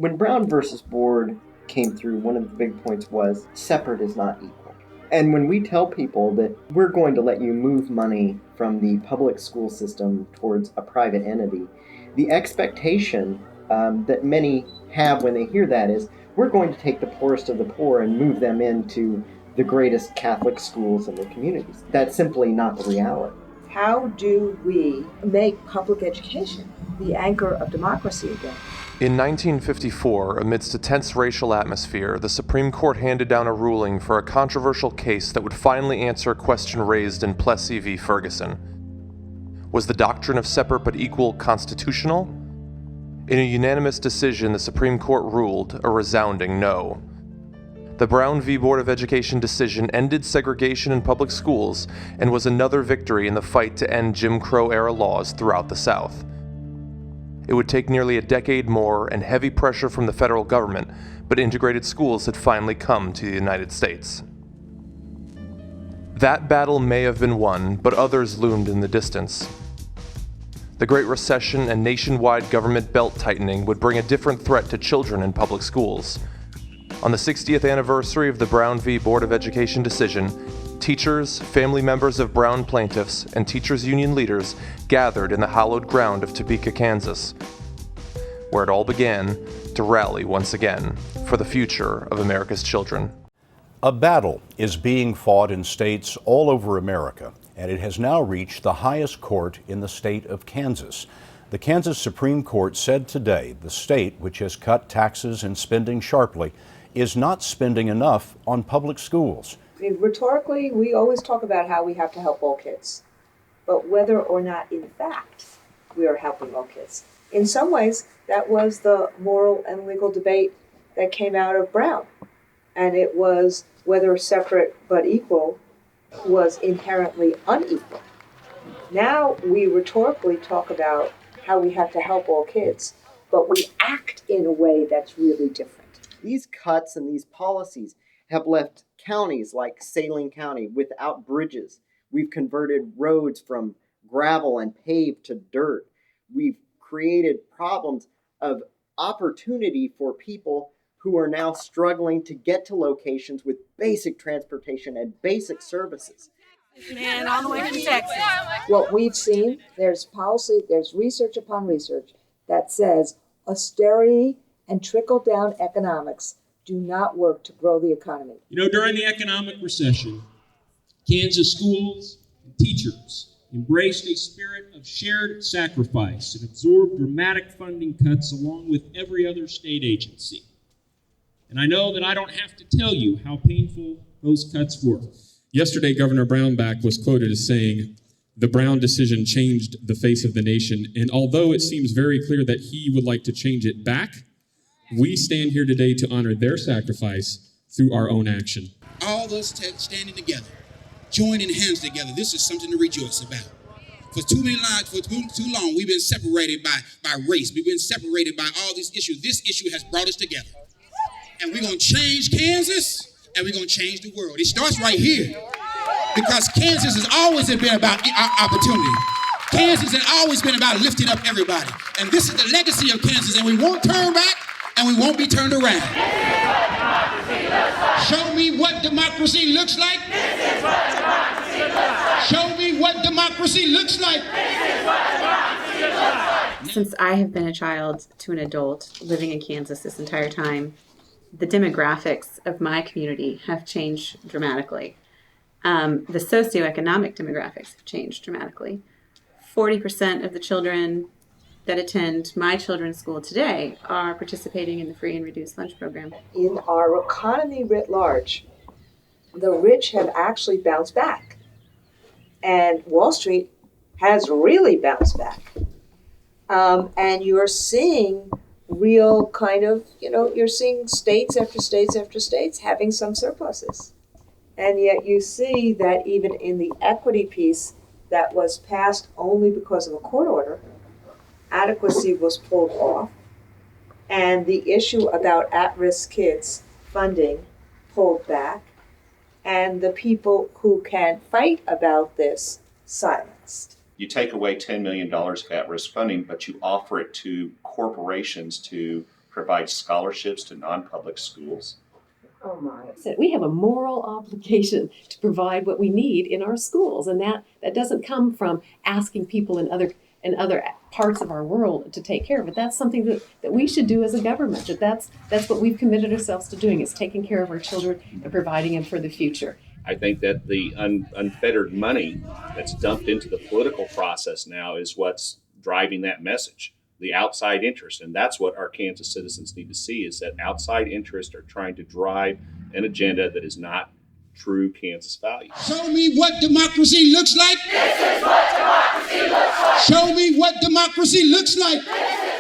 When Brown versus Board came through, one of the big points was separate is not equal. And when we tell people that we're going to let you move money from the public school system towards a private entity, the expectation that many have when they hear that is, we're going to take the poorest of the poor and move them into the greatest Catholic schools in their communities. That's simply not the reality. How do we make public education the anchor of democracy again? In 1954, amidst a tense racial atmosphere, the Supreme Court handed down a ruling for a controversial case that would finally answer a question raised in Plessy v. Ferguson. Was the doctrine of separate but equal constitutional? In a unanimous decision, the Supreme Court ruled a resounding no. The Brown v. Board of Education decision ended segregation in public schools and was another victory in the fight to end Jim Crow-era laws throughout the South. It would take nearly a decade more and heavy pressure from the federal government, but integrated schools had finally come to the United States. That battle may have been won, but others loomed in the distance. The Great Recession and nationwide government belt-tightening would bring a different threat to children in public schools. On the 60th anniversary of the Brown v. Board of Education decision, teachers, family members of Brown plaintiffs, and teachers' union leaders gathered in the hallowed ground of Topeka, Kansas, where it all began to rally once again for the future of America's children. A battle is being fought in states all over America, and it has now reached the highest court in the state of Kansas. The Kansas Supreme Court said today the state, which has cut taxes and spending sharply, is not spending enough on public schools. Rhetorically, we always talk about how we have to help all kids, but whether or not in fact we are helping all kids. In some ways, that was the moral and legal debate that came out of Brown, and it was whether separate but equal was inherently unequal. Now we rhetorically talk about how we have to help all kids, but we act in a way that's really different. These cuts and these policies have left counties like Saline County without bridges. We've converted roads from gravel and paved to dirt. We've created problems of opportunity for people who are now struggling to get to locations with basic transportation and basic services. Man, all the way from Texas. What we've seen, there's policy, there's research upon research that says austerity and trickle-down economics do not work to grow the economy. You know, during the economic recession, Kansas schools and teachers embraced a spirit of shared sacrifice and absorbed dramatic funding cuts along with every other state agency. And I know that I don't have to tell you how painful those cuts were. Yesterday, Governor Brownback was quoted as saying, "The Brown decision changed the face of the nation." And although it seems very clear that he would like to change it back, we stand here today to honor their sacrifice through our own action. All those standing together, joining hands together, this is something to rejoice about. For too many lives, for too long, we've been separated by race. We've been separated by all these issues. This issue has brought us together. And we're going to change Kansas, and we're going to change the world. It starts right here. Because Kansas has always been about opportunity. Kansas has always been about lifting up everybody. And this is the legacy of Kansas, and we won't turn back, and we won't be turned around. Show me what democracy looks like. This is what democracy looks like. Show me what democracy looks like. This is what democracy looks like. Since I have been a child to an adult living in Kansas this entire time, the demographics of my community have changed dramatically. The socioeconomic demographics have changed dramatically. 40% of the children that attend my children's school today are participating in the free and reduced lunch program. In our economy writ large, the rich have actually bounced back. And Wall Street has really bounced back. And you're seeing real kind of, you're seeing states after states after states having some surpluses. And yet you see that even in the equity piece that was passed only because of a court order, adequacy was pulled off, and the issue about at-risk kids funding pulled back, and the people who can fight about this silenced. You take away $10 million of at-risk funding, but you offer it to corporations to provide scholarships to non-public schools. Oh my. We have a moral obligation to provide what we need in our schools, and that doesn't come from asking people in other parts of our world to take care of it. That's something that we should do as a government. That's what we've committed ourselves to doing, is taking care of our children and providing them for the future. I think that the unfettered money that's dumped into the political process now is what's driving that message, the outside interest. And that's what our Kansas citizens need to see, is that outside interests are trying to drive an agenda that is not true Kansas values. Show me what democracy looks like. This is what democracy looks like. Show me what democracy looks like. This is